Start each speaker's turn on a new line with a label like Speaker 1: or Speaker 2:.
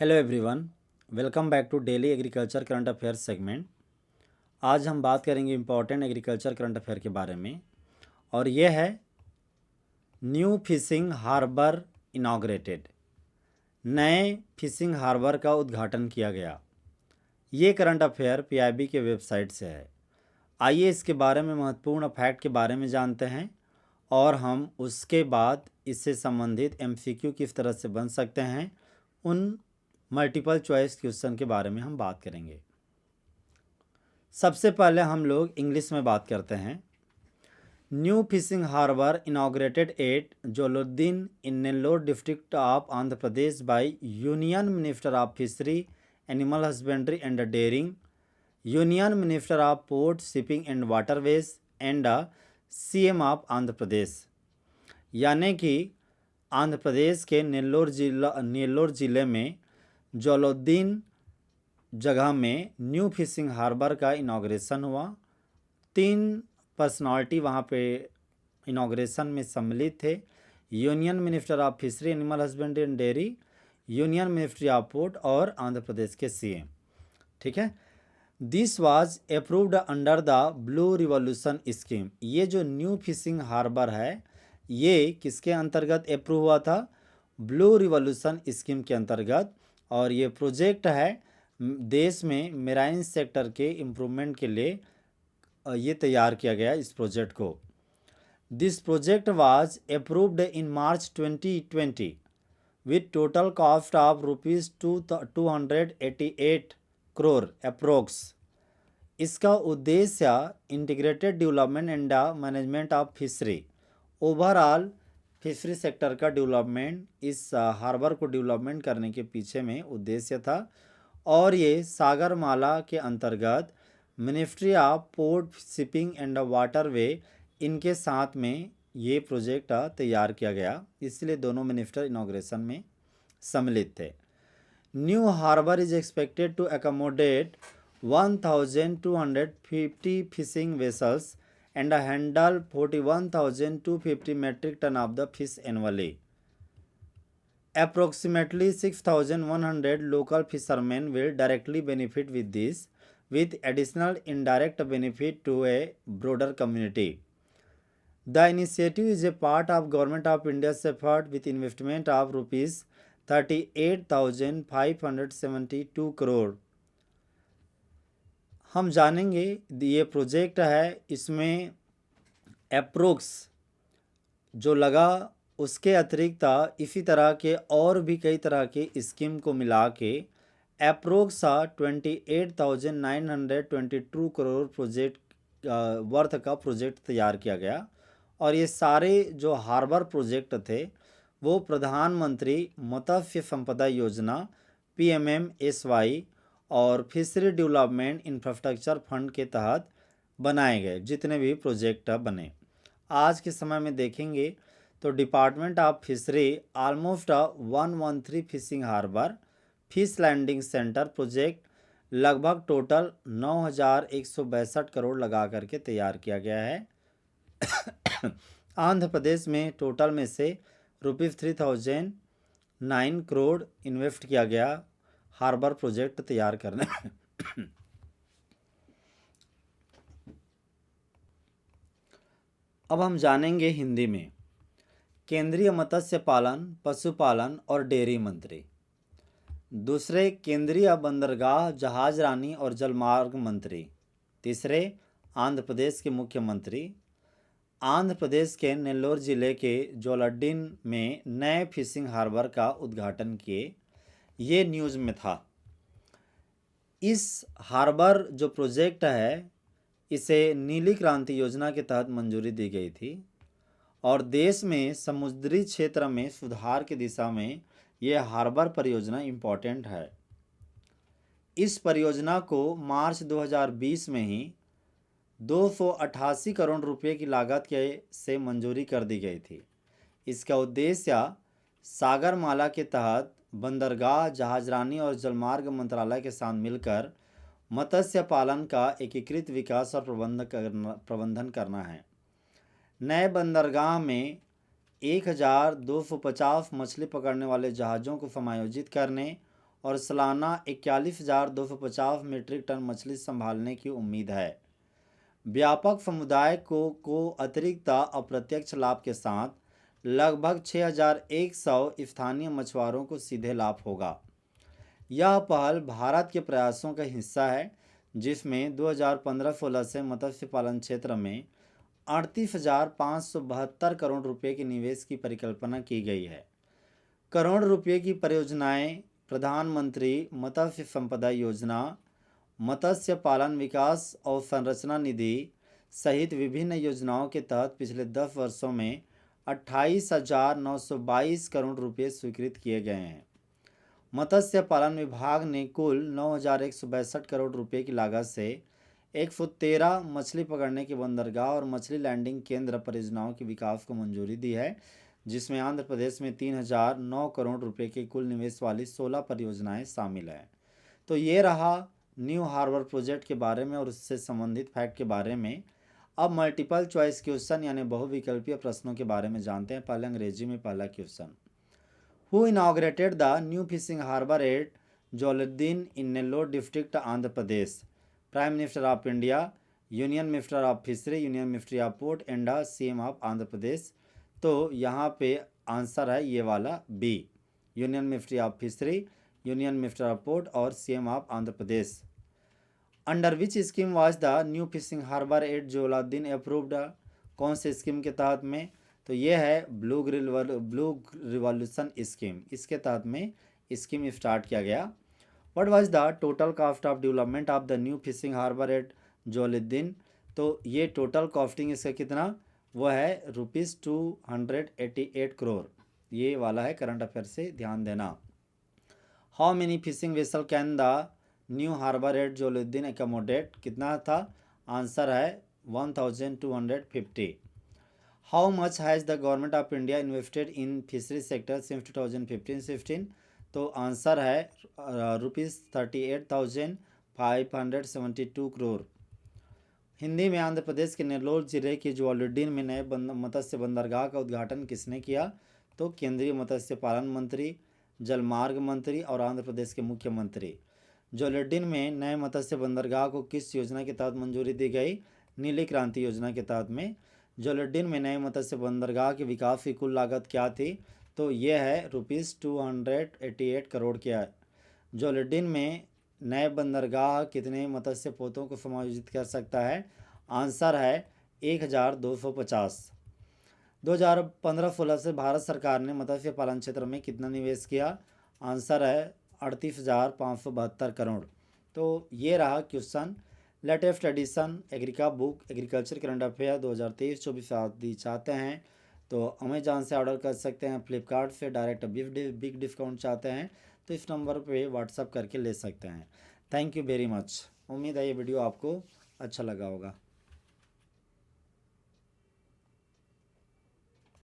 Speaker 1: Hello everyone, welcome back to daily agriculture current affairs segment. आज हम बात करेंगे इम्पॉर्टेंट एग्रीकल्चर करंट अफेयर के बारे में और ये है न्यू फिशिंग हार्बर इनाग्रेटेड। नए फिशिंग हार्बर का उद्घाटन किया गया। ये करंट अफेयर पीआईबी के वेबसाइट से है। आइए इसके बारे में महत्वपूर्ण फैक्ट के बारे में जानते हैं और हम उसके बाद इससे संबंधित एमसीक्यू किस तरह से बन सकते हैं उन मल्टीपल चॉइस क्वेश्चन के बारे में हम बात करेंगे। सबसे पहले हम लोग इंग्लिश में बात करते हैं। New fishing harbour inaugurated at Juvvaladinne in Nellore district of Andhra Pradesh by union minister of fishery, animal husbandry and dairying, union minister of port, shipping and waterways and CM of Andhra Pradesh. यानी कि आंध्र प्रदेश के नेल्लोर ज़िले में जोलुद्दीन जगह में न्यू फिशिंग हार्बर का इनाग्रेशन हुआ। 3 personality वहाँ पे इनाग्रेशन में सम्मिलित थे। Union minister of fishery, animal husbandry and dairy, union ministry of port और आंध्र प्रदेश के सीएम। ठीक है। This was approved under the blue revolution scheme. ये जो न्यू फिशिंग हार्बर है ये किसके अंतर्गत अप्रूव हुआ था? ब्लू रिवॉल्यूशन स्कीम के अंतर्गत। और ये प्रोजेक्ट है देश में मेराइन सेक्टर के इम्प्रूवमेंट के लिए ये तैयार किया गया इस प्रोजेक्ट को। This project was approved in March 2020 with total cost of ₹288 crore approx. इसका उद्देश्य integrated development and management of fishery, overall fishery sector का डेवलपमेंट, इस हार्बर को डेवलपमेंट करने के पीछे में उद्देश्य था। और ये सागरमाला के अंतर्गत ministry of port, shipping and waterway इनके साथ में ये प्रोजेक्ट तैयार किया गया, इसलिए दोनों मिनिस्टर इनाग्रेशन में सम्मिलित थे। New harbour is expected to accommodate 1250 fishing vessels and handle 41,250 metric ton of the fish annually. Approximately 6,100 local fishermen will directly benefit with this, with additional indirect benefit to a broader community. The initiative is a part of Government of India's effort with investment of rupees 38,572 crore. हम जानेंगे ये project है, इसमें approx जो लगा उसके अतिरिक्त इसी तरह के और भी कई तरह के स्कीम को मिला के अप्रोक्स 28,922 करोड़ प्रोजेक्ट वर्थ का प्रोजेक्ट तैयार किया गया। और ये सारे जो हार्बर प्रोजेक्ट थे वो प्रधानमंत्री मत्स्य संपदा योजना PMMSY और फिशरी डेवलपमेंट इंफ्रास्ट्रक्चर फंड के तहत बनाए गए जितने भी प्रोजेक्ट बने। आज के समय में देखेंगे तो department of fishery almost 113 fishing harbour, fish landing centre project लगभग टोटल 9,162 करोड़ लगा करके तैयार किया गया है। आंध्र प्रदेश में टोटल में से ₹3,009 करोड़ इन्वेस्ट किया गया हार्बर प्रोजेक्ट तैयार करने में। अब हम जानेंगे हिंदी में। केंद्रीय मत्स्य पालन, पशुपालन और डेयरी मंत्री। दूसरे केंद्रीय बंदरगाह, जहाजरानी और जलमार्ग मंत्री। तीसरे आंध्र प्रदेश के मुख्यमंत्री। आंध्र प्रदेश के नेल्लोर ज़िले के जोलुद्दीन में नए फिशिंग हार्बर का उद्घाटन किए, ये न्यूज़ में था। इस हार्बर जो प्रोजेक्ट है इसे नीली क्रांति योजना के तहत मंजूरी दी गई थी और देश में समुद्री क्षेत्र में सुधार की दिशा में यह हार्बर परियोजना इम्पॉर्टेंट है। इस परियोजना को मार्च 2020 में ही 288 करोड़ रुपए की लागत से मंजूरी कर दी गई थी। इसका उद्देश्य सागरमाला के तहत बंदरगाह, जहाजरानी और जलमार्ग मंत्रालय के साथ मिलकर मत्स्य पालन का एकीकृत विकास और प्रबंधन करना है। नए बंदरगाह में 1,250 मछली पकड़ने वाले जहाज़ों को समायोजित करने और सालाना 41,250 मीट्रिक टन मछली संभालने की उम्मीद है। व्यापक समुदाय को अतिरिक्त अप्रत्यक्ष लाभ के साथ लगभग 6,100 स्थानीय मछुआरों को सीधे लाभ होगा। यह पहल भारत के प्रयासों का हिस्सा है, जिसमें 2015-16 से मत्स्य पालन क्षेत्र में 38,572 करोड़ रुपए के निवेश की परिकल्पना की गई है। करोड़ रुपए की परियोजनाएं प्रधानमंत्री मत्स्य संपदा योजना, मत्स्य पालन विकास और संरचना निधि सहित विभिन्न योजनाओं के तहत पिछले 10 वर्षों में 28,922 करोड़ रुपए स्वीकृत किए गए हैं। मत्स्य पालन विभाग ने कुल 9,162 करोड़ रुपए की लागत से 113 मछली पकड़ने के बंदरगाह और मछली लैंडिंग केंद्र परियोजनाओं के विकास को मंजूरी दी है, जिसमें आंध्र प्रदेश में 3,009 करोड़ रुपए के कुल निवेश वाली 16 परियोजनाएं शामिल हैं। तो ये रहा न्यू हार्बर प्रोजेक्ट के बारे में और उससे संबंधित फैक्ट के बारे में। अब मल्टीपल चॉइस क्वेश्चन यानी बहुविकल्पीय प्रश्नों के बारे में जानते हैं। पहले अंग्रेजी में पहला question, Who inaugurated the new fishing harbour at Joluddin in Nellore district, Andhra Pradesh? Prime Minister of India, Union Minister of Fishery, Union Ministry of Port and CM of Andhra Pradesh। तो यहाँ पे answer है ये वाला B, union ministry of fishery, union minister of port और CM of Andhra Pradesh. Under which scheme was the new fishing harbour at Juvvaladinne approved? कौन से scheme के तहत में? तो ये है ब्लू रिवॉल्यूशन स्कीम, इसके तहत में स्कीम स्टार्ट किया गया। What was the total cost of development of the new fishing harbour at Juvvaladinne? तो ये टोटल कॉस्टिंग इसका कितना, वो है ₹288 करोड़। ये वाला है करंट अफेयर से ध्यान देना। How many fishing vessel can the new harbour at Juvvaladinne accommodate? कितना था? आंसर है 1,250। How much has the government of India invested in fishery sector since 2015-16? तो आंसर है ₹38,572 करोड़। हिंदी में आंध्र प्रदेश के नेल्लोर जिले के जोलाउद्दीन में नए मत्स्य बंदरगाह का उद्घाटन किसने किया? तो केंद्रीय मत्स्य पालन मंत्री, जलमार्ग मंत्री और आंध्र प्रदेश के मुख्यमंत्री। जोलाउद्दीन में नए मत्स्य बंदरगाह को किस योजना के तहत मंजूरी दी गई? नीली क्रांति योजना के तहत में। जोलाउद्दीन में नए मत्स्य बंदरगाह के विकास की कुल लागत क्या थी? तो ये है ₹288 करोड़ की है। जोलाउद्दीन में नए बंदरगाह कितने मत्स्य पोतों को समायोजित कर सकता है? आंसर है 1,250। 2015-16 से भारत सरकार ने मत्स्य पालन क्षेत्र में कितना निवेश किया? आंसर है 38,572 करोड़। तो ये रहा क्वेश्चन। लेटेस्ट एडिशन एग्रीका बुक एग्रीकल्चर करंट अफेयर 2023-24 आदि चाहते हैं तो अमेजॉन से ऑर्डर कर सकते हैं, फ्लिपकार्ट से डायरेक्ट बिग डिस्काउंट चाहते हैं तो इस नंबर पे व्हाट्सअप करके ले सकते हैं। Thank you very much. उम्मीद है ये वीडियो आपको अच्छा लगा होगा।